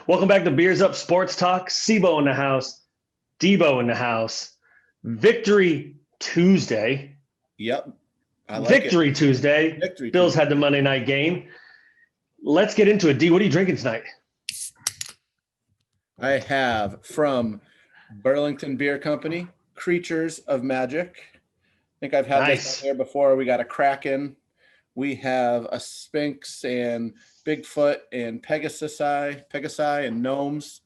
Welcome back to Beers Up Sports Talk. Sibo in the house, Debo in the house. Victory Tuesday. Yep. I like Victory it. Tuesday. Victory Bills Tuesday. had the Monday night game. Let's get into it. D, what are you drinking tonight? I have from Burlington Beer Company, Creatures of Magic. I think I've had this on here before. We got a Kraken. We have a Sphinx and Bigfoot and Pegasi and Gnomes.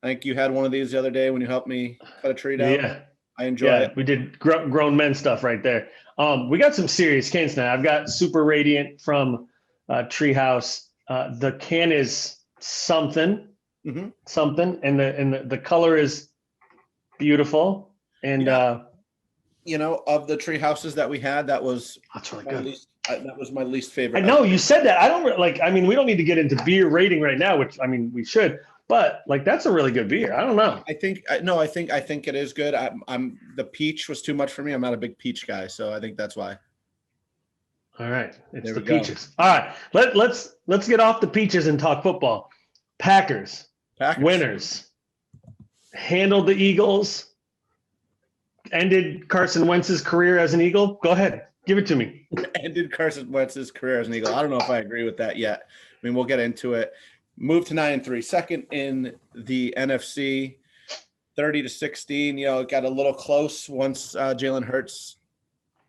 I think you had one of these the other day when you helped me cut a tree down. Yeah. I enjoy it. We did grown men stuff right there. We got some serious cans now. I've got Super Radiant from Treehouse. The can is something, and the color is beautiful. And of the tree houses that we had, that's really good. That was my least favorite. I know you said that. I don't like. I mean, we don't need to get into beer rating right now, which I mean we should. But like, that's a really good beer. I don't know. I think it is good. I'm the peach was too much for me. I'm not a big peach guy, so I think that's why. All right, it's the peaches. All right, let's get off the peaches and talk football. Packers. Winners. Handled the Eagles. Ended Carson Wentz's career as an Eagle. Go ahead. Give it to me. Ended Carson Wentz's career as an Eagle. I don't know if I agree with that yet. I mean, we'll get into it. Moved to 9-3, second in the NFC, 30-16. It got a little close once Jalen Hurts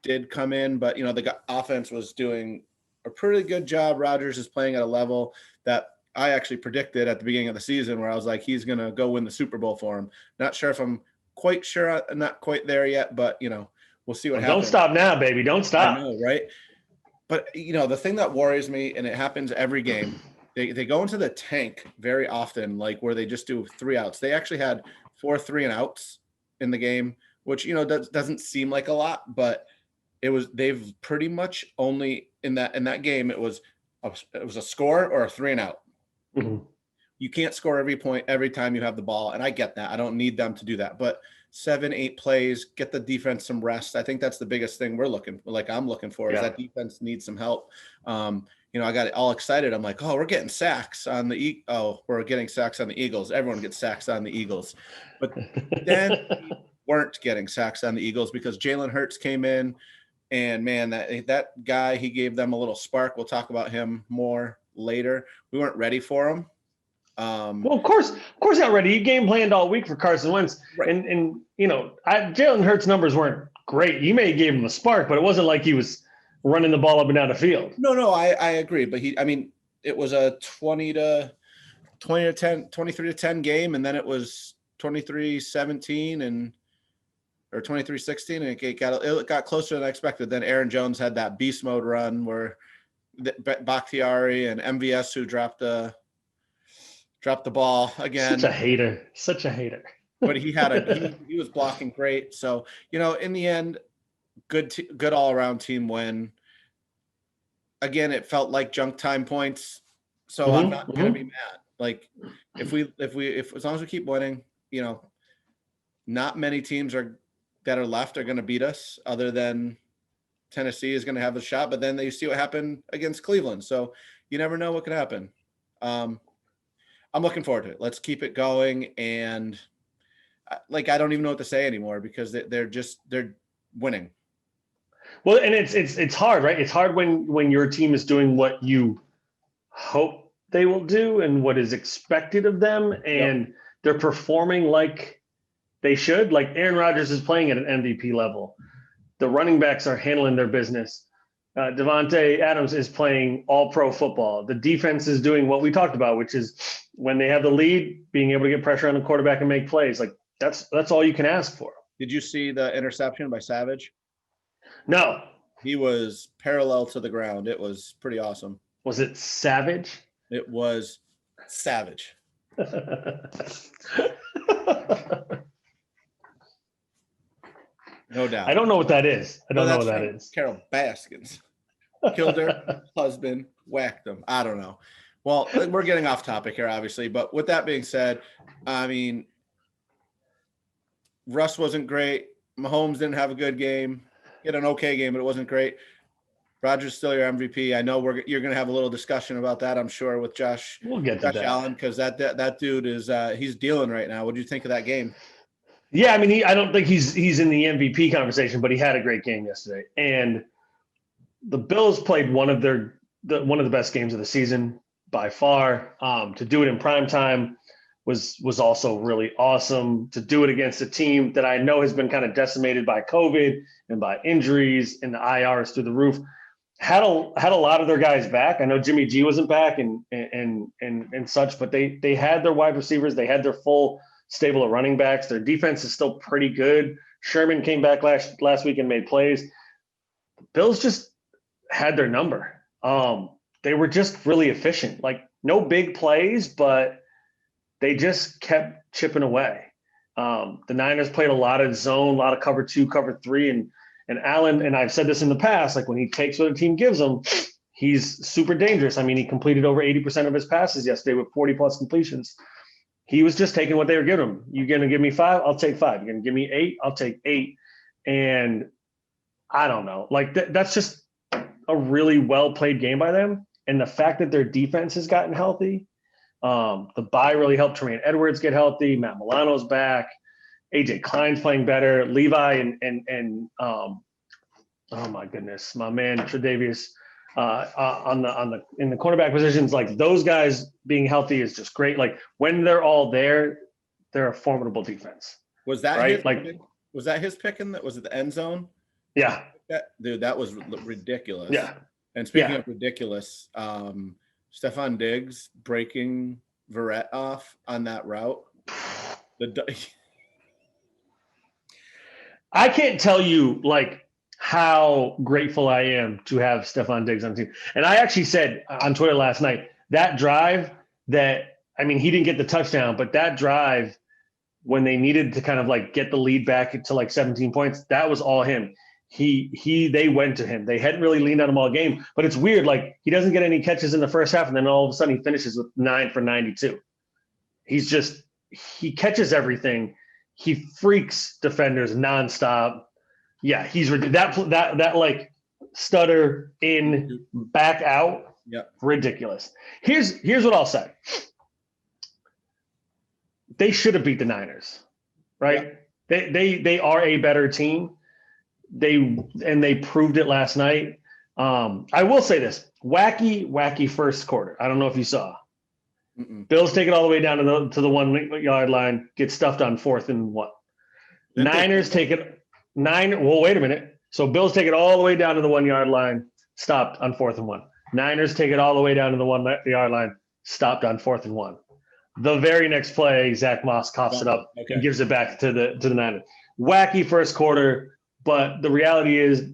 did come in, but the offense was doing a pretty good job. Rodgers is playing at a level that I actually predicted at the beginning of the season, where I was like, he's gonna go win the Super Bowl for him. Not sure if I'm quite sure. I'm not quite there yet, but we'll see what happens. Don't stop now, baby. Don't stop. I know, right? But the thing that worries me, and it happens every game, they go into the tank very often, like where they just do 3 outs. They actually had 4 3-and-outs in the game, which doesn't seem like a lot, but they've pretty much only in that game it was a score or a 3-and-out. Mm-hmm. You can't score every time you have the ball, and I get that. I don't need them to do that, but 7-8 plays, get the defense some rest. I think that's the biggest thing I'm looking for is that defense needs some help. I got all excited. I'm like, we're getting sacks on the we're getting sacks on the Eagles. Everyone gets sacks on the Eagles. But then we weren't getting sacks on the Eagles because Jalen Hurts came in, and man, that guy, he gave them a little spark. We'll talk about him more later. We weren't ready for him. Well, of course not ready. You game planned all week for Carson Wentz, right. and Jalen Hurts' numbers weren't great. You may have gave him a spark, but it wasn't like he was running the ball up and down the field. No, I agree. But it was a 23-10 game, and then it was 23-17 or 23-16, and it got closer than I expected. Then Aaron Jones had that beast mode run where Bakhtiari and MVS, who dropped the ball again. Such a hater. But he was blocking great. So, in the end, good all around team win. Again, it felt like junk time points. So I'm not going to be mad. Like if as long as we keep winning, not many teams that are left are going to beat us, other than Tennessee is going to have a shot. But then you see what happened against Cleveland. So you never know what can happen. I'm looking forward to it. Let's keep it going. And I don't even know what to say anymore because they're winning. Well, and it's hard, right? It's hard when your team is doing what you hope they will do and what is expected of them, and they're performing like they should. Like Aaron Rodgers is playing at an MVP level. The running backs are handling their business. Devontae Adams is playing all-pro football. The defense is doing what we talked about, which is when they have the lead, being able to get pressure on the quarterback and make plays. Like that's all you can ask for. Did you see the interception by Savage? No. He was parallel to the ground. It was pretty awesome. Was it Savage? It was Savage. No doubt. I don't know what that is. I don't know what that is. Carol Baskins killed her husband, whacked him. I don't know. Well, we're getting off topic here, obviously. But with that being said, Russ wasn't great. Mahomes didn't have a good game. He had an okay game, but it wasn't great. Rodgers still your MVP. I know you're going to have a little discussion about that, I'm sure, with Josh. We'll get to Josh Allen, because that dude is he's dealing right now. What do you think of that game? Yeah, I mean, I don't think he's in the MVP conversation, but he had a great game yesterday. And the Bills played one of the best games of the season by far. To do it in prime time was also really awesome. To do it against a team that I know has been kind of decimated by COVID and by injuries, and the IR is through the roof. Had a lot of their guys back. I know Jimmy G wasn't back and such, but they had their wide receivers. They had their full stable of running backs. Their defense is still pretty good. Sherman came back last week and made plays. The Bills just had their number. They were just really efficient. Like, no big plays, but they just kept chipping away. The Niners played a lot of zone, a lot of cover 2, cover 3, and Allen, and I've said this in the past, like, when he takes what a team gives him, he's super dangerous. I mean, he completed over 80% of his passes yesterday with 40+ completions. He was just taking what they were giving him. You're going to give me 5, I'll take 5. You're going to give me 8, I'll take 8. And I don't know. Like, that's just a really well-played game by them. And the fact that their defense has gotten healthy, the bye really helped Tremaine Edwards get healthy. Matt Milano's back. AJ Klein's playing better. Levi and oh my goodness, my man Tre'Davious in the cornerback positions, like, those guys being healthy is just great. Like, when they're all there, they're a formidable defense. Was that right? Was that his pick was it the end zone? Yeah. That was ridiculous. Yeah. And speaking of ridiculous, Stefon Diggs breaking Verrett off on that route. I can't tell you, like, how grateful I am to have Stefon Diggs on the team. And I actually said on Twitter last night, that drive he didn't get the touchdown, but that drive when they needed to kind of like get the lead back to like 17 points, that was all him. They went to him. They hadn't really leaned on him all game, but it's weird. Like, he doesn't get any catches in the first half, and then all of a sudden he finishes with 9 for 92. He catches everything. He freaks defenders nonstop. Yeah, he's that like stutter in, back out. Yeah, ridiculous. Here's what I'll say. They should have beat the Niners, right? Yeah. They are a better team. They proved it last night. I will say this: wacky first quarter. I don't know if you saw. Mm-mm. Bills take it all the way down to the 1 yard line, get stuffed on 4th and 1. Niners take it 9. Well, wait a minute. So Bills take it all the way down to the 1 yard line, stopped on 4th and 1. Niners take it all the way down to the 1 yard line, stopped on 4th and 1. The very next play, Zach Moss coughs it up and gives it back to the Niners. Wacky first quarter, but the reality is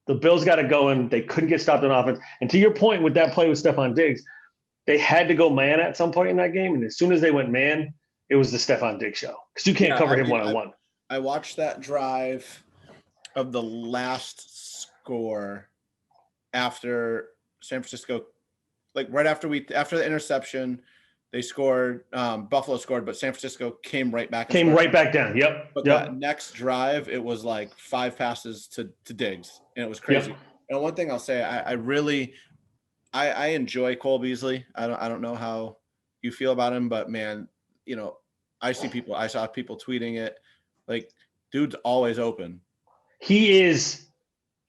the Bills got it going. They couldn't get stopped on offense. And to your point with that play with Stefon Diggs, they had to go man at some point in that game. And as soon as they went man, it was the Stefon Diggs show, because you can't cover him one-on-one. I watched that drive of the last score after San Francisco, like right after the interception. They scored. Buffalo scored, but San Francisco came right back. Down. Yep. But that next drive, it was like 5 passes to Diggs, and it was crazy. Yep. And one thing I'll say, I really enjoy Cole Beasley. I don't know how you feel about him, but man, I saw people tweeting it, like, dude's always open. He is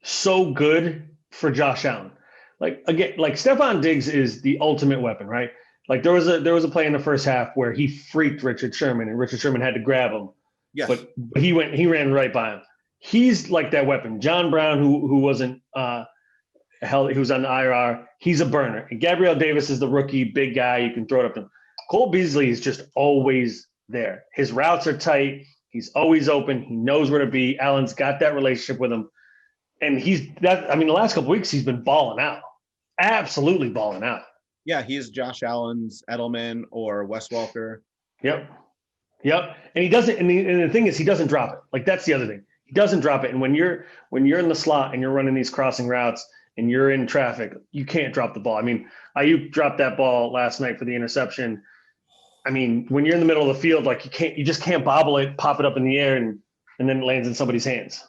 so good for Josh Allen. Like, again, like, Stefon Diggs is the ultimate weapon, right? Like, there was a play in the first half where he freaked Richard Sherman, and Richard Sherman had to grab him. Yes. But he ran right by him. He's like that weapon. John Brown, who wasn't he was on the IR, he's a burner. And Gabriel Davis is the rookie, big guy. You can throw it up to him. Cole Beasley is just always there. His routes are tight. He's always open. He knows where to be. Allen's got that relationship with him. And the last couple of weeks, he's been balling out. Absolutely balling out. Yeah, he's Josh Allen's Edelman or Wes Welker. Yep. And he doesn't. And the thing is, he doesn't drop it. Like, that's the other thing. He doesn't drop it. And when you're in the slot and you're running these crossing routes and you're in traffic, you can't drop the ball. I mean, Ayuk dropped that ball last night for the interception. I mean, when you're in the middle of the field, like, you just can't bobble it, pop it up in the air, and then it lands in somebody's hands.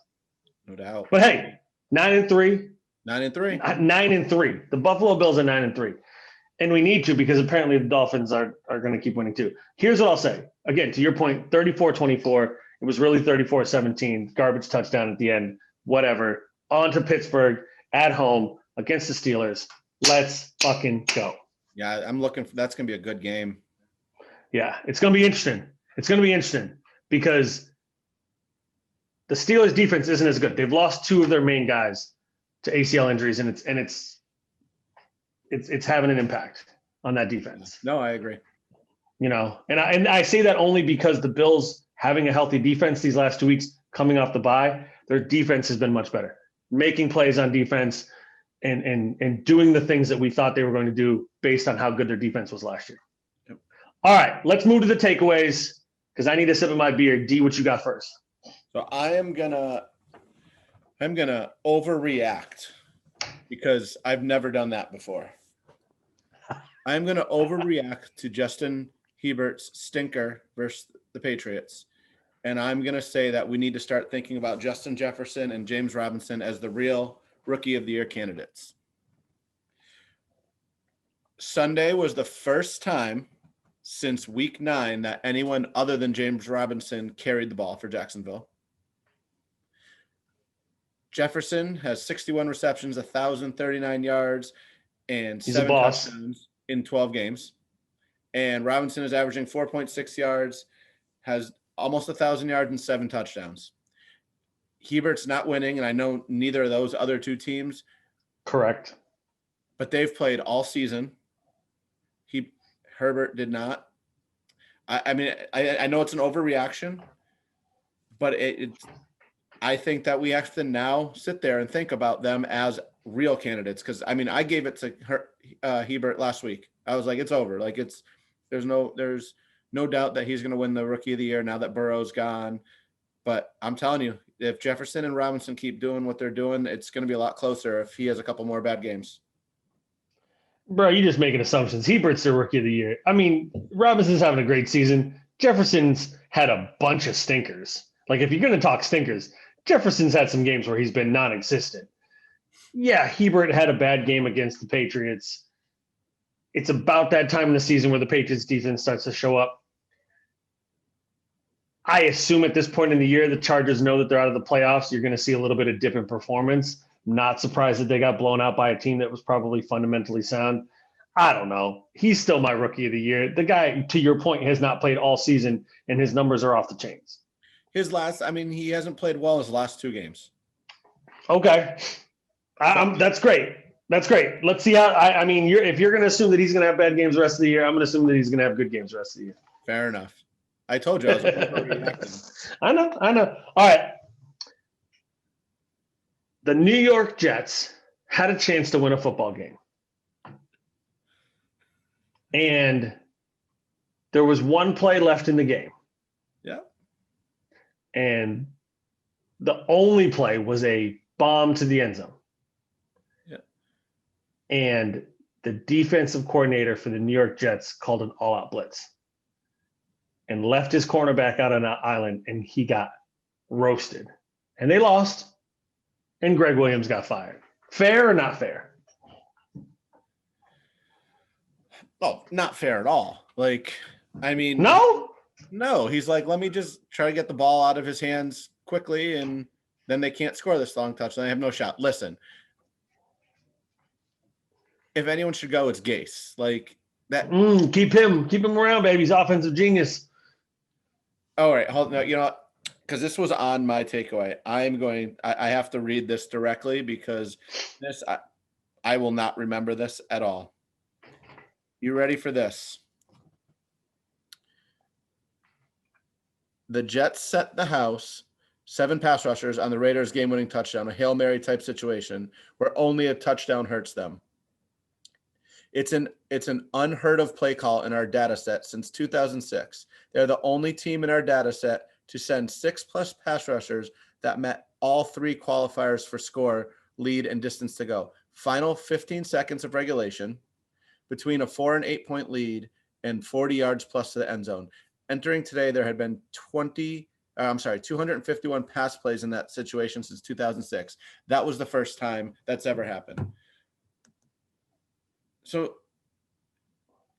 No doubt. But hey, 9-3. 9-3. 9-3. The Buffalo Bills are 9-3. And we need to, because apparently the Dolphins are going to keep winning too. Here's what I'll say. Again, to your point, 34-24. It was really 34-17. Garbage touchdown at the end. Whatever. On to Pittsburgh at home against the Steelers. Let's fucking go. Yeah, I'm looking for that's going to be a good game. Yeah, it's going to be interesting. It's going to be interesting because the Steelers defense isn't as good. They've lost two of their main guys to ACL injuries, and it's having an impact on that defense. No, I agree. And I say that only because the Bills having a healthy defense these last 2 weeks coming off the bye, their defense has been much better, making plays on defense and doing the things that we thought they were going to do based on how good their defense was last year. Yep. All right, let's move to the takeaways because I need a sip of my beer. D, what you got first? So I'm gonna overreact because I've never done that before. I'm gonna overreact to Justin Herbert's stinker versus the Patriots. And I'm gonna say that we need to start thinking about Justin Jefferson and James Robinson as the real Rookie of the Year candidates. Sunday was the first time since week 9 that anyone other than James Robinson carried the ball for Jacksonville. Jefferson has 61 receptions, 1,039 yards, and 7 touchdowns in 12 games. And Robinson is averaging 4.6 yards, has almost 1,000 yards and 7 touchdowns. Herbert's not winning, and I know neither of those other two teams. Correct. But they've played all season. Herbert did not. I mean, I know it's an overreaction, but I think that we have to now sit there and think about them as real candidates. Because I mean, I gave it to Hebert last week. I was like, it's over. Like there's no doubt that he's going to win the Rookie of the Year now that Burrow's gone. But I'm telling you, if Jefferson and Robinson keep doing what they're doing, it's going to be a lot closer if he has a couple more bad games. Bro, you're just making assumptions. Hebert's the Rookie of the Year. I mean, Robinson's having a great season. Jefferson's had a bunch of stinkers. Like, if you're going to talk stinkers, Jefferson's had some games where he's been non-existent. Yeah, Hebert had a bad game against the Patriots. It's about that time in the season where the Patriots defense starts to show up. I assume at this point in the year, the Chargers know that they're out of the playoffs. You're going to see a little bit of dip in performance. Not surprised that they got blown out by a team that was probably fundamentally sound. I don't know. He's still my Rookie of the Year. The guy, to your point, has not played all season, and his numbers are off the chains. He hasn't played well his last 2 games. Okay. That's great. That's great. Let's see how. If you're going to assume that he's going to have bad games the rest of the year, I'm going to assume that he's going to have good games the rest of the year. Fair enough. I told you I was overreacting. I know. All right. The New York Jets had a chance to win a football game. And there was one play left in the game. Yeah. And the only play was a bomb to the end zone. Yeah. And the defensive coordinator for the New York Jets called an all-out blitz and left his cornerback out on an island, and he got roasted. And they lost, and Greg Williams got fired. Fair or not fair? Oh, not fair at all. No, he's like, let me just try to get the ball out of his hands quickly, and then they can't score this long touchdown. They have no shot. Listen, if anyone should go, it's Gase. Like that. Keep him around, baby. He's offensive genius. All right, hold on. Because this was on my takeaway. I have to read this directly because I will not remember this at all. You ready for this? The Jets set the house, 7 pass rushers on the Raiders game-winning touchdown, a Hail Mary type situation where only a touchdown hurts them. It's an unheard of play call in our data set since 2006. They're the only team in our data set to send 6+ pass rushers that met all 3 qualifiers for score, lead, and distance to go. Final 15 seconds of regulation between a 4 and 8 point lead and 40 yards plus to the end zone. Entering today, there had been 251 pass plays in that situation since 2006. That was the first time that's ever happened. So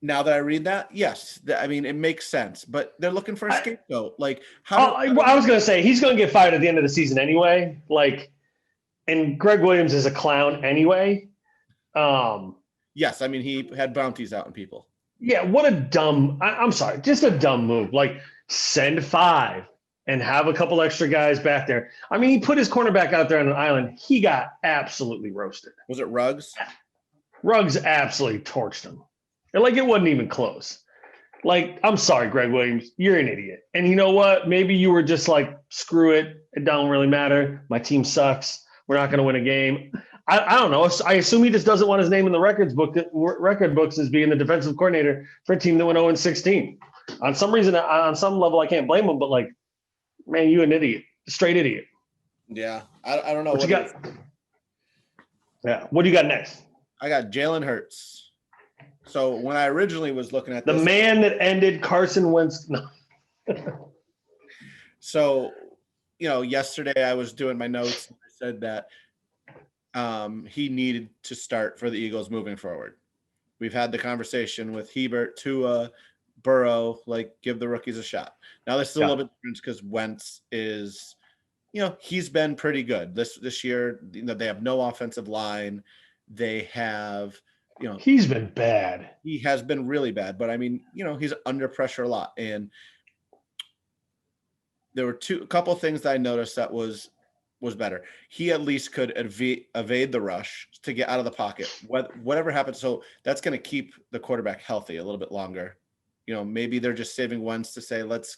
now that I read that, yes, I mean, it makes sense, but they're looking for a scapegoat. Like, I was going to say, he's going to get fired at the end of the season anyway. Like, and Greg Williams is a clown anyway. Yes, I mean, he had bounties out on people. Yeah, what a dumb, I'm sorry, just a dumb move. Like, send 5 and have a couple extra guys back there. I mean, he put his cornerback out there on an island. He got absolutely roasted. Was it Ruggs? Ruggs absolutely torched him. And like, it wasn't even close. Like, I'm sorry, Greg Williams, you're an idiot. And you know what? Maybe you were just like, screw it. It don't really matter. My team sucks. We're not going to win a game. I don't know. I assume he just doesn't want his name in the record books as being the defensive coordinator for a team that went 0-16. On some reason, on some level, I can't blame him. But like, man, you an idiot, straight idiot. Yeah, I don't know what you got. Yeah, what do you got next? I got Jalen Hurts. So when I originally was looking at the man that ended Carson Wentz. No. So, yesterday I was doing my notes and I said that he needed to start for the Eagles moving forward. We've had the conversation with Hebert, Tua, Burrow, like, give the rookies a shot. Now this is a little bit different because Wentz is, he's been pretty good this year. They have no offensive line. They have, he's been bad. He has been really bad, but I mean, he's under pressure a lot. And there were a couple of things that I noticed that was better. He at least could evade the rush to get out of the pocket. Whatever happens, so that's going to keep the quarterback healthy a little bit longer. Maybe they're just saving Wentz to say, let's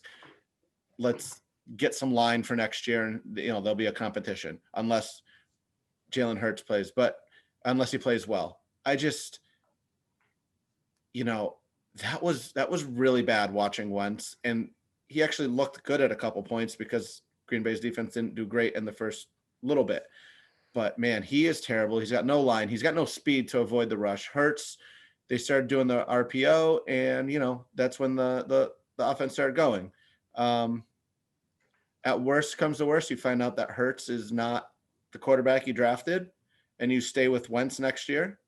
get some line for next year, and there'll be a competition unless Jalen Hurts plays, but unless he plays well. I just, that was really bad watching Wentz, and he actually looked good at a couple points because Green Bay's defense didn't do great in the first little bit. But man, he is terrible. He's got no line. He's got no speed to avoid the rush. Hurts, they started doing the RPO, and that's when the offense started going. At worst comes to worst, you find out that Hurts is not the quarterback you drafted, and you stay with Wentz next year.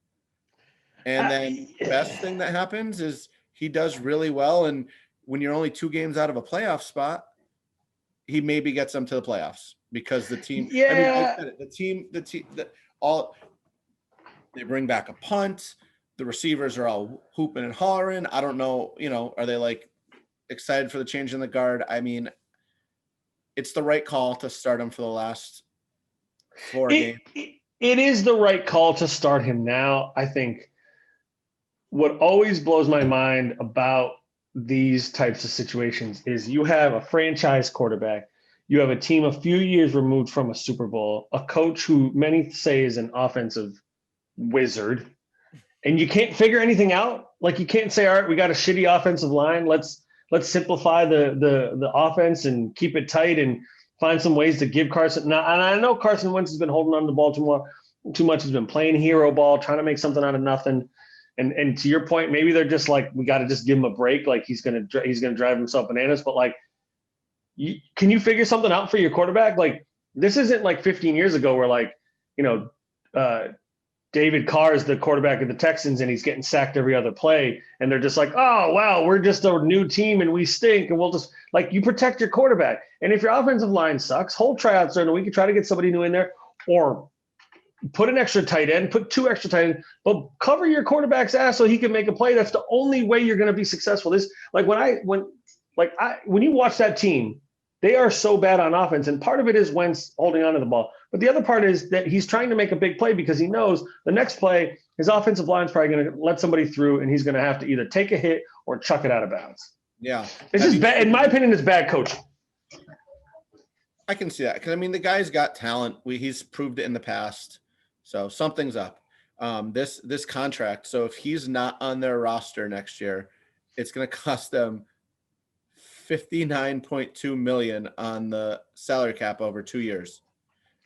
And then the best thing that happens is he does really well. And when you're only 2 games out of a playoff spot, he maybe gets them to the playoffs because the team, they bring back a punt. The receivers are all hooping and hollering. I don't know, are they like excited for the change in the guard? I mean, it's the right call to start him for the last 4 games. It is the right call to start him now. I think what always blows my mind about these types of situations is you have a franchise quarterback, you have a team a few years removed from a Super Bowl, a coach who many say is an offensive wizard, and you can't figure anything out. Like, you can't say, all right, we got a shitty offensive line. Let's simplify the offense and keep it tight and find some ways to give Carson. Now, and I know Carson Wentz has been holding on to the ball too much. He's been playing hero ball, trying to make something out of nothing. And to your point, maybe they're just like, we got to just give him a break. Like, he's gonna drive himself bananas. But like, can you figure something out for your quarterback? Like, this isn't like 15 years ago where like, David Carr is the quarterback of the Texans and he's getting sacked every other play. And they're just like, oh, wow, we're just a new team and we stink. And we'll just, like, you protect your quarterback. And if your offensive line sucks, hold tryouts during the week and try to get somebody new in there, or put an extra tight end, put 2 extra tight ends, but cover your quarterback's ass so he can make a play. That's the only way you're going to be successful. This, like, when you watch that team, they are so bad on offense. And part of it is Wentz holding onto the ball. But the other part is that he's trying to make a big play because he knows the next play, his offensive line is probably going to let somebody through and he's going to have to either take a hit or chuck it out of bounds. Yeah. It's just bad. In my opinion, it's bad coaching. I can see that. Because, I mean, the guy's got talent. He's proved it in the past. So something's up. This contract. So if he's not on their roster next year, it's going to cost them $59.2 million on the salary cap over 2 years.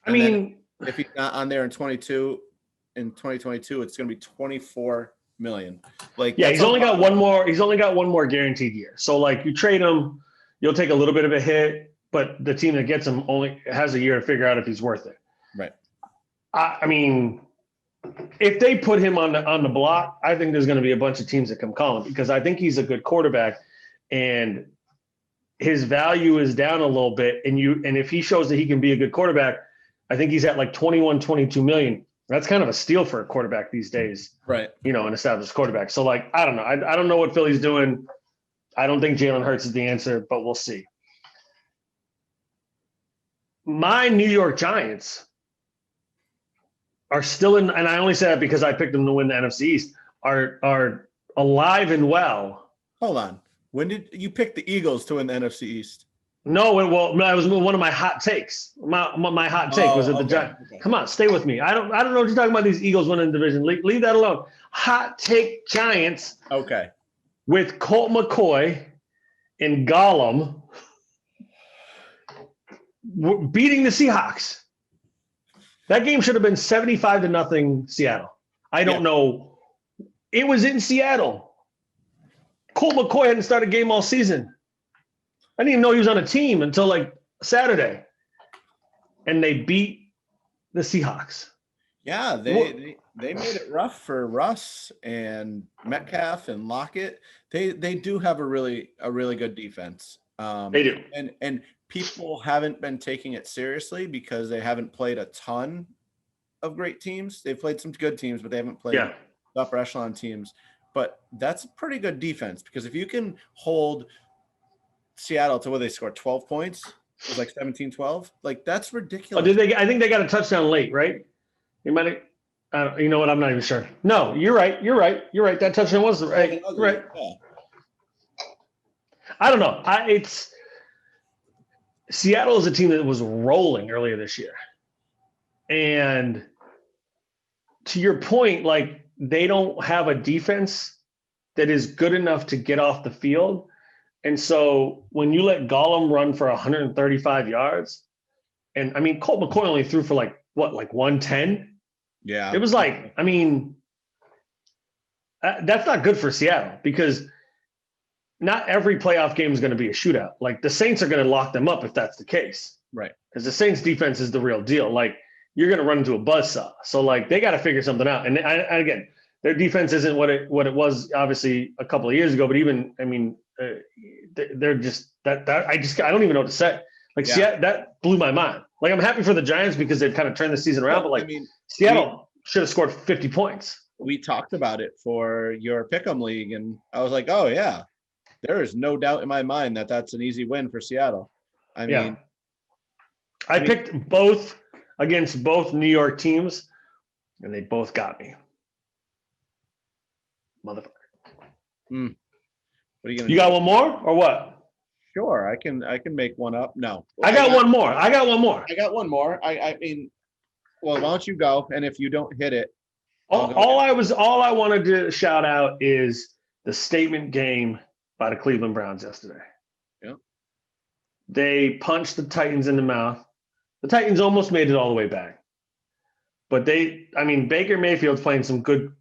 And I mean, if he's not on there in 2022, it's going to be $24 million. Like, yeah, he's only got one more guaranteed year. So like, you trade him, you'll take a little bit of a hit. but the team that gets him only has a year to figure out if he's worth it. Right. I mean, if they put him on the block, I think there's going to be a bunch of teams that come call him because I think he's a good quarterback and his value is down a little bit. And if he shows that he can be a good quarterback, I think he's at like 21, 22 million. That's kind of a steal for a quarterback these days. Right. An established quarterback. So like, I don't know. I don't know what Philly's doing. I don't think Jalen Hurts is the answer, but we'll see. My New York Giants are still in, and I only say that because I picked them to win the NFC East, are alive and well. Hold on. When did you pick the Eagles to win the NFC East? No, well, that was one of my hot takes. My hot take was that the Giants. Okay. Come on, stay with me. I don't know what you're talking about. These Eagles winning the division. Leave that alone. Hot take Giants. Okay. With Colt McCoy and Gollum beating the Seahawks. That game should have been 75-0 Seattle. I don't know. It was in Seattle. Colt McCoy hadn't started a game all season. I didn't even know he was on a team until like Saturday. And they beat the Seahawks. Yeah, they made it rough for Russ and Metcalf and Lockett. They do have a really good defense. They do. And people haven't been taking it seriously because they haven't played a ton of great teams. They've played some good teams, but they haven't played the upper echelon teams. But that's a pretty good defense because if you can hold Seattle to where they scored 12 points, it was like 17-12. Like that's ridiculous. Oh, did they? I think they got a touchdown late, right? You might have. You know what? I'm not even sure. No, you're right. That touchdown was right. Right. Yeah. I don't know. It's Seattle is a team that was rolling earlier this year, and to your point, like they don't have a defense that is good enough to get off the field. And so when you let Gollum run for 135 yards, and I mean, Colt McCoy only threw for like 110? Yeah. It was like, I mean, that's not good for Seattle because not every playoff game is going to be a shootout. Like the Saints are going to lock them up if that's the case. Right. Because the Saints defense is the real deal. Like you're going to run into a buzzsaw. So like they got to figure something out. And again, their defense isn't what it was obviously a couple of years ago, but even, I mean, they're just that I don't even know what to say. Like Seattle, that blew my mind. Like I'm happy for the Giants because they've kind of turned the season around, but like I mean, Seattle should have scored 50 points. We talked about it for your Pick'em League, and I was like, oh yeah, there is no doubt in my mind that that's an easy win for Seattle. I mean, I picked both against both New York teams, and they both got me. Motherfucker. What are you gonna? You got one more or what? Sure, I can make one up. No, I got one more. I got one more. I mean, well, why don't you go? And if you don't hit it, all I wanted to shout out is the statement game by the Cleveland Browns yesterday. Yeah, they punched the Titans in the mouth. The Titans almost made it all the way back, but Baker Mayfield's playing some good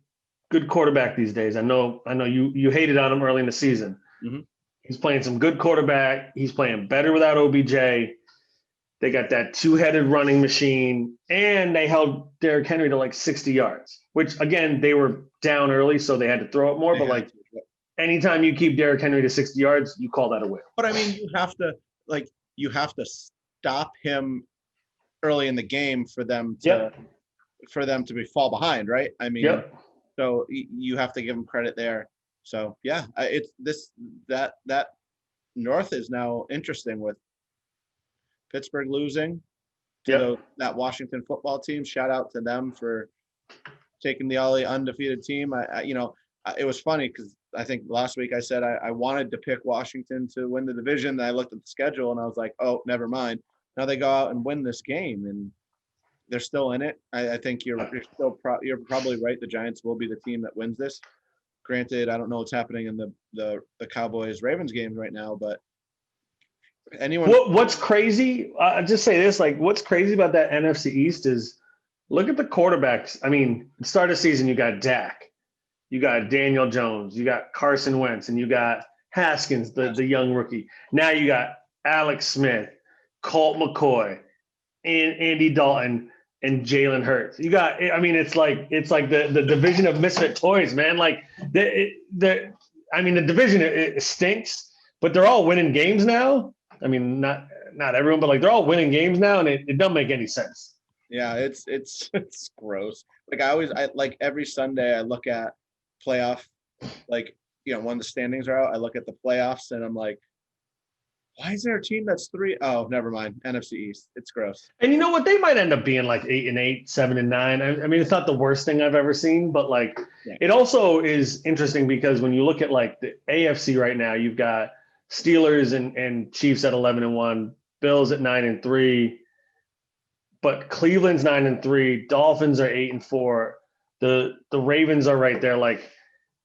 quarterback these days. I know you hated on him early in the season. Mm-hmm. He's playing some good quarterback. He's playing better without OBJ. They got that two-headed running machine, and they held Derrick Henry to like 60 yards, which again, they were down early, so they had to throw it more. But like anytime you keep Derrick Henry to 60 yards, you call that a win. But I mean, you have to stop him early in the game for them to fall behind, right? I mean, so you have to give him credit there. So yeah, it's that North is now interesting with Pittsburgh losing to that Washington football team. Shout out to them for taking the undefeated team. It was funny because I think last week I said I wanted to pick Washington to win the division. And I looked at the schedule and I was like, oh, never mind. Now they go out and win this game and they're still in it. I think you're probably right. The Giants will be the team that wins this. Granted, I don't know what's happening in the Cowboys-Ravens games right now, but what's crazy, I'll just say this, like what's crazy about that NFC East is look at the quarterbacks. I mean, at the start of the season, you got Dak, you got Daniel Jones, you got Carson Wentz, and you got Haskins, the young rookie. Now you got Alex Smith, Colt McCoy, and Andy Dalton, and Jalen Hurts. You got, I mean, it's like the division of misfit toys, man. Like the division it stinks, but they're all winning games now. I mean, not everyone, but like they're all winning games now, and it doesn't make any sense. Yeah, it's gross. Like I like every Sunday I look at playoff, like, you know, when the standings are out, I look at the playoffs and I'm like, why is there a team that's 3? Oh, never mind. NFC East. It's gross. And you know what? They might end up being like 8-8, 7-9. I mean, it's not the worst thing I've ever seen, but like It also is interesting because when you look at like the AFC right now, you've got Steelers and Chiefs at 11-1, Bills at 9-3, but Cleveland's 9-3, Dolphins are 8-4. The Ravens are right there. Like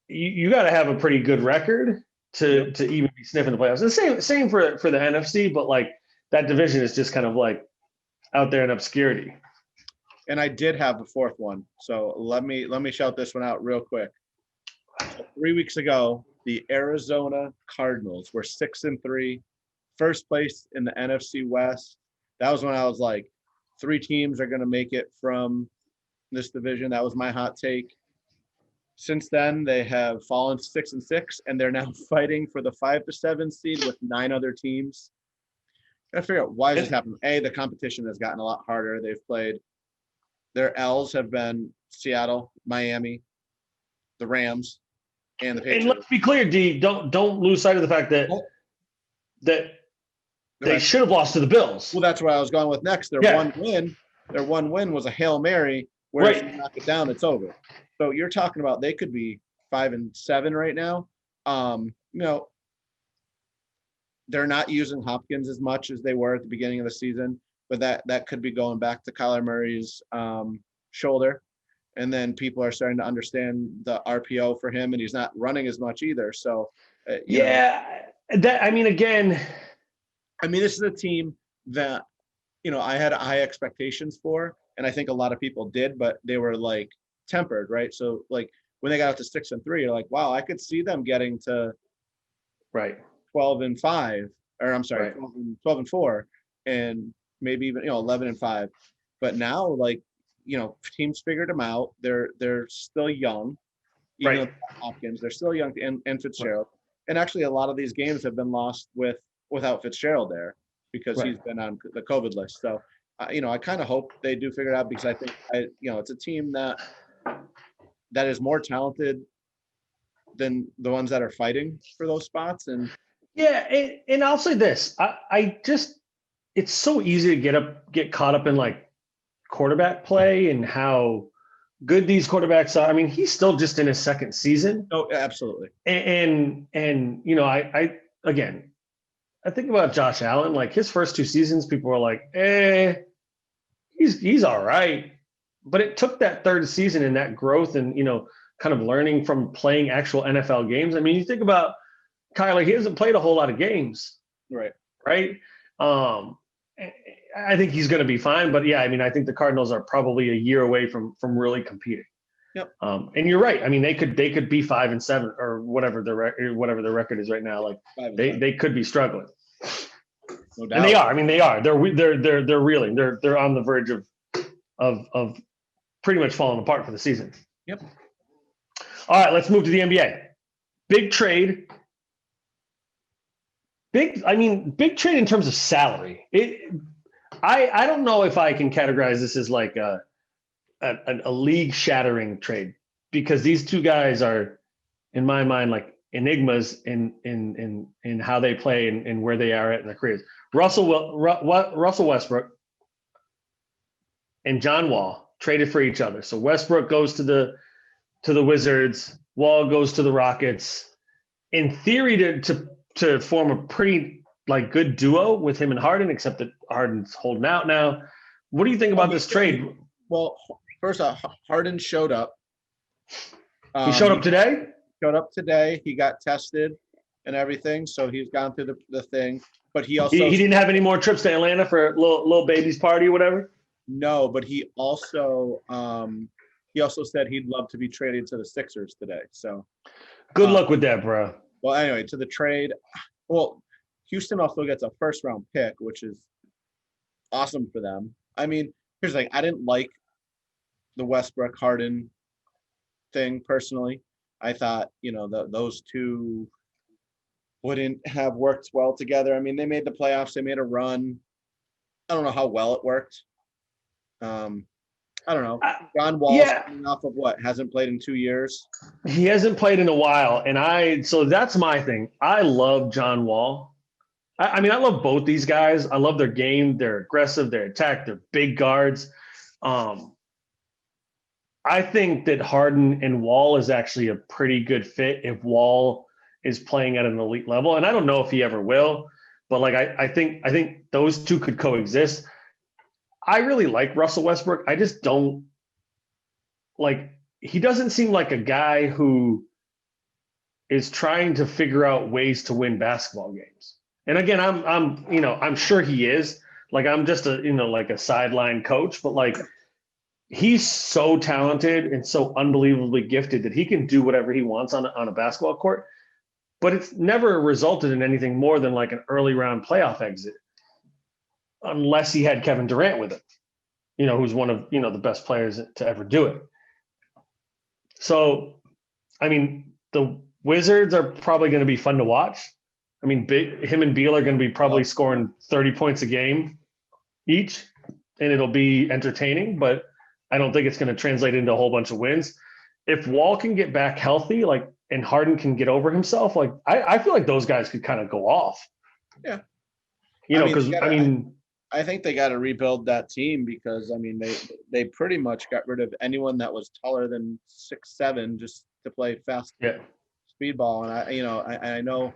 you got to have a pretty good record to even be sniffing the playoffs. The same for the NFC, but like that division is just kind of like out there in obscurity. And I did have the fourth one, so let me shout this one out real quick. So 3 weeks ago, the Arizona Cardinals were 6-3, first place in the NFC West. That was when I was like, 3 teams are going to make it from this division. That was my hot take. Since then, they have fallen 6-6, and they're now fighting for the 5-7 seed with 9 other teams. Gotta figure out why is this happening. The competition has gotten a lot harder. They've played. Their L's have been Seattle, Miami, the Rams, and the Patriots. And let's be clear, D. Don't lose sight of the fact that they should have lost to the Bills. Well, that's where I was going with next. Their one win was a Hail Mary, where if you knock it down, it's over. So you're talking about they could be 5-7 right now. You know, they're not using Hopkins as much as they were at the beginning of the season, but that could be going back to Kyler Murray's shoulder. And then people are starting to understand the RPO for him, and he's not running as much either. So, again, this is a team that, you know, I had high expectations for, and I think a lot of people did, but they were like tempered, right? So like when they got up to 6-3, you're like, wow, I could see them getting to 12-5, or I'm sorry, 12-4, and maybe even 11-5. But now, like, teams figured them out. They're still young, even though Hopkins. They're still young, and Fitzgerald. And actually, a lot of these games have been lost without Fitzgerald there because he's been on the COVID list. So, I kind of hope they do figure it out, because I think it's a team that is more talented than the ones that are fighting for those spots. And and I'll say this: I just, it's so easy to get caught up in like quarterback play and how good these quarterbacks are. I mean, he's still just in his second season. Oh, absolutely. And I think about Josh Allen. Like his first 2 seasons, people were like, he's all right. But it took that third season and that growth and, kind of learning from playing actual NFL games. I mean, you think about Kyler, he hasn't played a whole lot of games. Right. I think he's going to be fine. But I think the Cardinals are probably a year away from really competing. Yep. And you're right. I mean, they could be 5-7 or whatever their record is right now. Like they could be struggling. No doubt. And they are. I mean, they are. They're reeling. They're on the verge of pretty much falling apart for the season. Yep. All right, let's move to the NBA. Big trade. Big trade in terms of salary. I don't know if I can categorize this as like a league-shattering trade, because these two guys are, in my mind, like enigmas in how they play and where they are at in their careers. Russell Westbrook and John Wall traded for each other. So Westbrook goes to the Wizards, Wall goes to the Rockets. In theory, to form a pretty like good duo with him and Harden, except that Harden's holding out now. What do you think about this trade? Well, first off, Harden showed up. He showed up today? Showed up today. He got tested and everything, so he's gone through the thing. But he also he didn't have any more trips to Atlanta for a little baby's party or whatever? No, but he also said he'd love to be traded to the Sixers today. So good luck with that, bro. Well, anyway, to the trade. Well, Houston also gets a first-round pick, which is awesome for them. I mean, here's the thing. I didn't like the Westbrook Harden thing personally. I thought, those two wouldn't have worked well together. I mean, they made the playoffs, they made a run. I don't know how well it worked. I don't know. John Wall's coming off of what? Hasn't played in 2 years. He hasn't played in a while. And so that's my thing. I love John Wall. I mean, I love both these guys. I love their game. They're aggressive. They're attack. They're big guards. I think that Harden and Wall is actually a pretty good fit if Wall is playing at an elite level. And I don't know if he ever will, but like I think those two could coexist. I really like Russell Westbrook. I just don't like, he doesn't seem like a guy who is trying to figure out ways to win basketball games. And again, I'm sure he is. Like, I'm just like a sideline coach, but like, he's so talented and so unbelievably gifted that he can do whatever he wants on a basketball court, but it's never resulted in anything more than like an early round playoff exit, unless he had Kevin Durant with him, who's one of, the best players to ever do it. So, I mean, the Wizards are probably going to be fun to watch. I mean, him and Beal are going to be probably scoring 30 points a game each, and it'll be entertaining, but I don't think it's going to translate into a whole bunch of wins. If Wall can get back healthy, and Harden can get over himself, I feel like those guys could kind of go off. Yeah. I think they got to rebuild that team because, I mean, they pretty much got rid of anyone that was taller than 6'7" just to play fast speed ball. And I know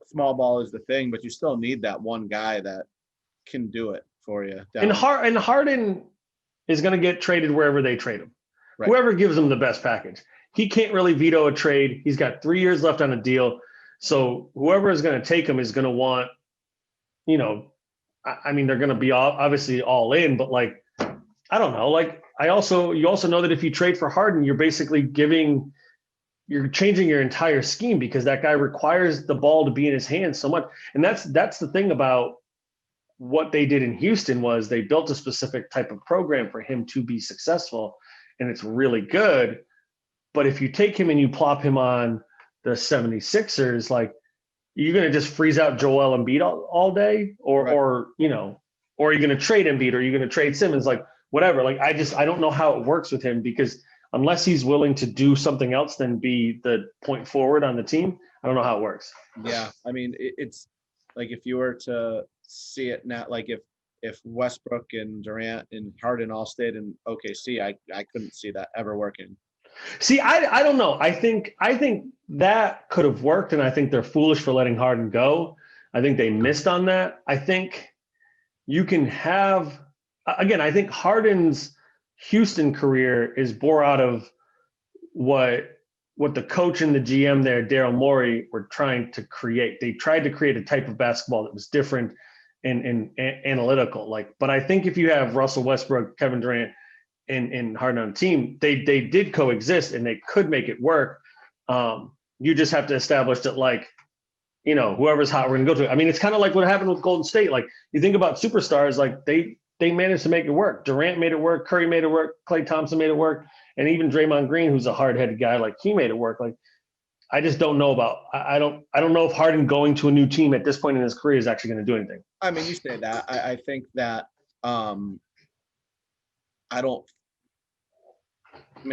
small ball is the thing, but you still need that one guy that can do it for you. And Harden is going to get traded wherever they trade him. Right. Whoever gives him the best package. He can't really veto a trade. He's got 3 years left on a deal. So whoever is going to take him is going to want, I mean, they're going to be obviously all in, but I don't know. You also know that if you trade for Harden, you're basically you're changing your entire scheme because that guy requires the ball to be in his hands so much. And that's the thing about what they did in Houston was they built a specific type of program for him to be successful, and it's really good. But if you take him and you plop him on the 76ers, you're going to just freeze out Joel Embiid all day or are you going to trade Embiid or are you going to trade Simmons, whatever. I don't know how it works with him because unless he's willing to do something else than be the point forward on the team, I don't know how it works. Yeah. I mean, it's if you were to see it now, if Westbrook and Durant and Harden all stayed in OKC, I couldn't see that ever working. See, I don't know. I think that could have worked, and I think they're foolish for letting Harden go. I think they missed on that. I think you can have – again, I think Harden's Houston career is bore out of what the coach and the GM there, Daryl Morey, were trying to create. They tried to create a type of basketball that was different and analytical. But I think if you have Russell Westbrook, Kevin Durant, and Harden on the team, they did coexist and they could make it work. You just have to establish that whoever's hot, we're gonna go to. I mean, it's kind of like what happened with Golden State. You think about superstars, they managed to make it work. Durant made it work, Curry made it work, Klay Thompson made it work, and even Draymond Green, who's a hard-headed guy, he made it work. I just don't know about. I don't know if Harden going to a new team at this point in his career is actually going to do anything. I mean, you say that. I think that. I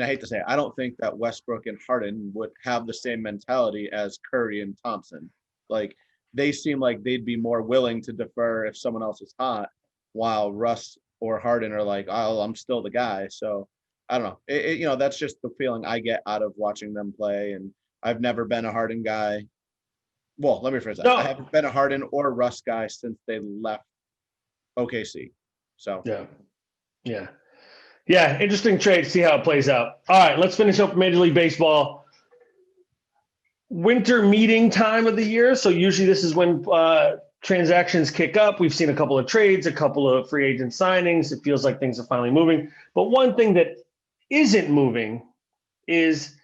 hate to say it, I don't think that Westbrook and Harden would have the same mentality as Curry and Thompson. They seem like they'd be more willing to defer if someone else is hot, while Russ or Harden are oh, I'm still the guy. So I don't know. That's just the feeling I get out of watching them play. And I've never been a Harden guy. Well, let me rephrase that. No. I haven't been a Harden or Russ guy since they left OKC. So yeah, interesting trade. See how it plays out. All right, let's finish up Major League Baseball. Winter meeting time of the year. So usually this is when transactions kick up. We've seen a couple of trades, a couple of free agent signings. It feels like things are finally moving. But one thing that isn't moving is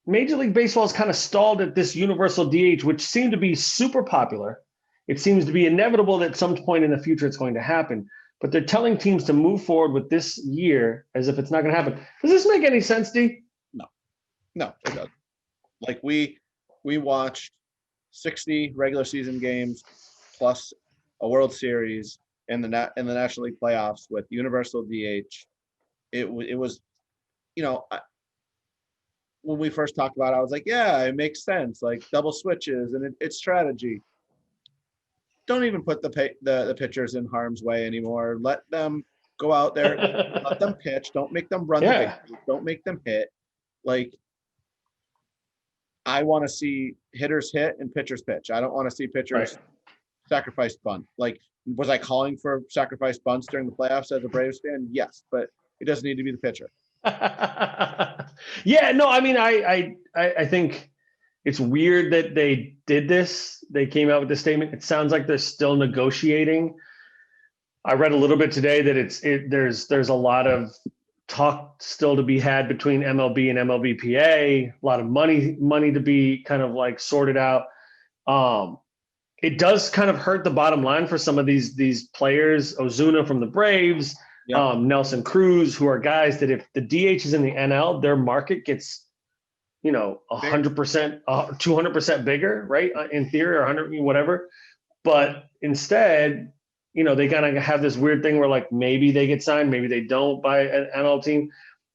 Major League Baseball is kind of stalled at this universal DH, which seemed to be super popular. it seems to be inevitable that at some point in the future it's going to happen. But they're telling teams to move forward with this year as if it's not going to happen. Does this make any sense, D? No, it doesn't. Like we watched 60 regular season games plus a World Series in the National League playoffs with universal DH. It was, when we first talked about it, I was like, yeah, it makes sense. Like double switches and it's strategy. Don't even put the pitchers in harm's way anymore. Let them go out there, let them pitch. Don't make them run the bases. Don't make them hit. Like, I want to see hitters hit and pitchers pitch. I don't want to see pitchers sacrifice bunt. Like, was I calling for sacrifice bunts during the playoffs as a Braves fan? Yes, but it doesn't need to be the pitcher. Yeah, no, I mean, I think it's weird that they did this. They came out with this statement. It sounds like they're still negotiating. I read a little bit today that there's a lot of talk still to be had between MLB and MLBPA, a lot of money to be kind of like sorted out. It does kind of hurt the bottom line for some of these players, Ozuna from the Braves, Nelson Cruz, who are guys that if the DH is in the NL, their market gets, 100%, 200% bigger, right? In theory, or 100, whatever. But instead, they kind of have this weird thing where like maybe they get signed, maybe they don't by an NL team.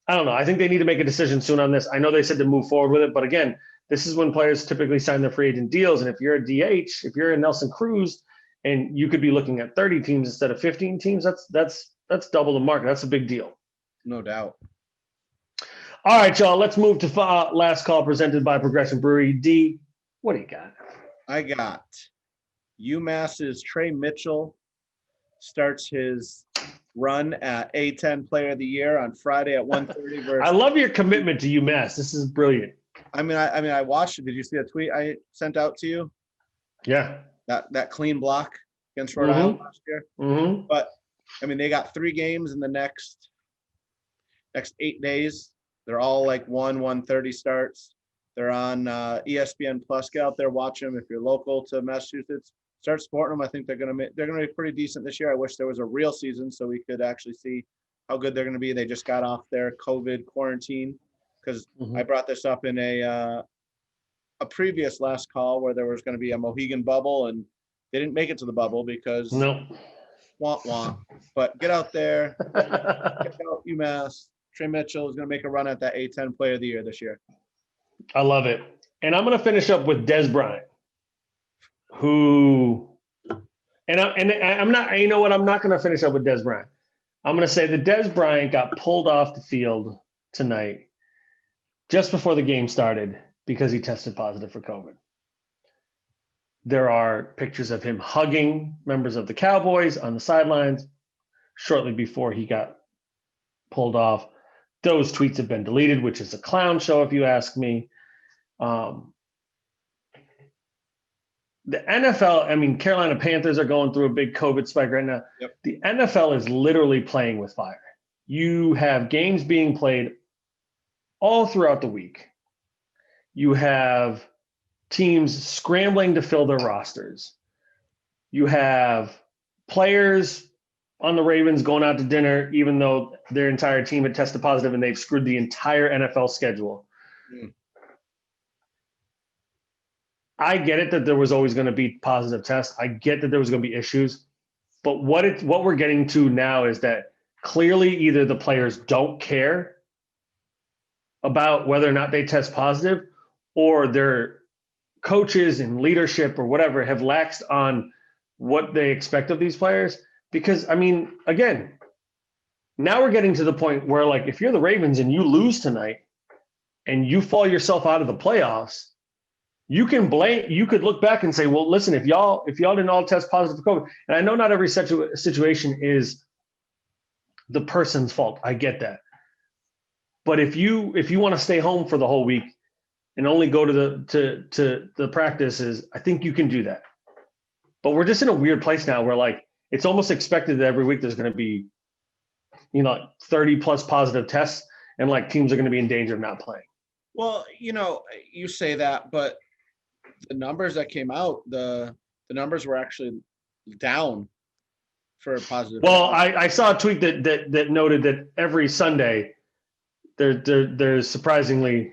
I don't know. I think they need to make a decision soon on this. I know they said to move forward with it, but again, this is when players typically sign their free agent deals. And if you're a DH, if you're a Nelson Cruz, and you could be looking at 30 teams instead of 15 teams, that's double the market. That's a big deal. No doubt. All right, y'all. Let's move to last call presented by Progression Brewery. D, what do you got? I got UMass's Trey Mitchell starts his run at A10 Player of the Year on Friday at 1:30. Versus I love your commitment to UMass. This is brilliant. I watched it. Did you see a tweet I sent out to you? Yeah. That clean block against Rhode Island last year. Mm-hmm. But they got 3 games in the next 8 days. They're all like 1:30 starts. They're on ESPN Plus. Get out there, watch them. If you're local to Massachusetts, start supporting them. I think they're gonna be pretty decent this year. I wish there was a real season so we could actually see how good they're gonna be. They just got off their COVID quarantine because I brought this up in a previous last call where there was going to be a Mohegan bubble and they didn't make it to the bubble because wah. But get out there, check out UMass. Trey Mitchell is going to make a run at that A10 Player of the Year this year. I love it. And I'm going to finish up with Dez Bryant, who, I'm not, you know what? I'm not going to finish up with Dez Bryant. I'm going to say that Dez Bryant got pulled off the field tonight just before the game started because he tested positive for COVID. There are pictures of him hugging members of the Cowboys on the sidelines shortly before he got pulled off. Those tweets have been deleted, which is a clown show, if you ask me. The NFL, Carolina Panthers are going through a big COVID spike right now. Yep. The NFL is literally playing with fire. You have games being played all throughout the week. You have teams scrambling to fill their rosters. You have players on the Ravens going out to dinner, even though their entire team had tested positive and they've screwed the entire NFL schedule. I get it that there was always going to be positive tests. I get that there was going to be issues. But what we're getting to now is that clearly either the players don't care about whether or not they test positive, or their coaches and leadership or whatever have laxed on what they expect of these players. Because, again, now we're getting to the point where, like, if you're the Ravens and you lose tonight and you fall yourself out of the playoffs, you could look back and say, well, listen, if y'all didn't all test positive for COVID, and I know not every situation is the person's fault. I get that. But if you want to stay home for the whole week and only go to the practices, I think you can do that. But we're just in a weird place now where, like, it's almost expected that every week there's going to be, 30 plus positive tests, and like teams are going to be in danger of not playing. Well, you say that, but the numbers that came out, the the numbers were actually down for a positive. Well, I saw a tweet that noted that every Sunday there's surprisingly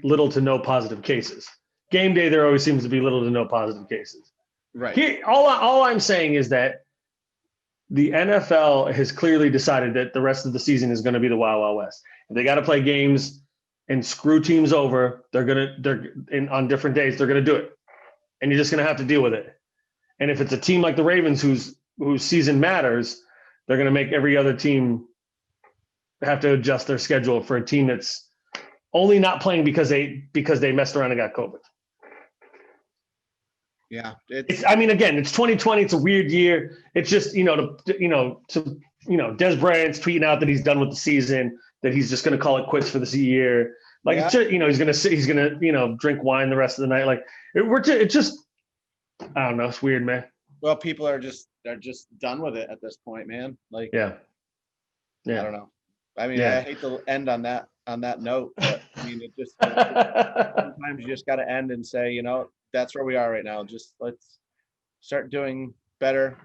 little to no positive cases. Game day, there always seems to be little to no positive cases. Right. Here, all I'm saying is that the NFL has clearly decided that the rest of the season is going to be the Wild Wild West. If they got to play games and screw teams over, they're on different days, they're going to do it. And you're just going to have to deal with it. And if it's a team like the Ravens whose season matters, they're going to make every other team have to adjust their schedule for a team that's only not playing because they messed around and got COVID. Yeah, I mean, again, it's 2020. It's a weird year. It's just Dez Bryant's tweeting out that he's done with the season, that he's just going to call it quits for this year. Like, It's just, he's gonna drink wine the rest of the night. Like, it's just, I don't know. It's weird, man. Well, people are just done with it at this point, man. Like, yeah. I don't know. I mean, I hate to end on that note, but I mean, it just sometimes you just got to end and say, that's where we are right now. Just let's start doing better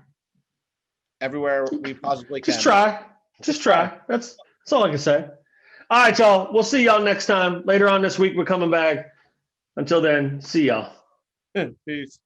everywhere we possibly can. Just try. That's all I can say. All right, y'all. We'll see y'all next time. Later on this week, we're coming back. Until then, see y'all. Peace.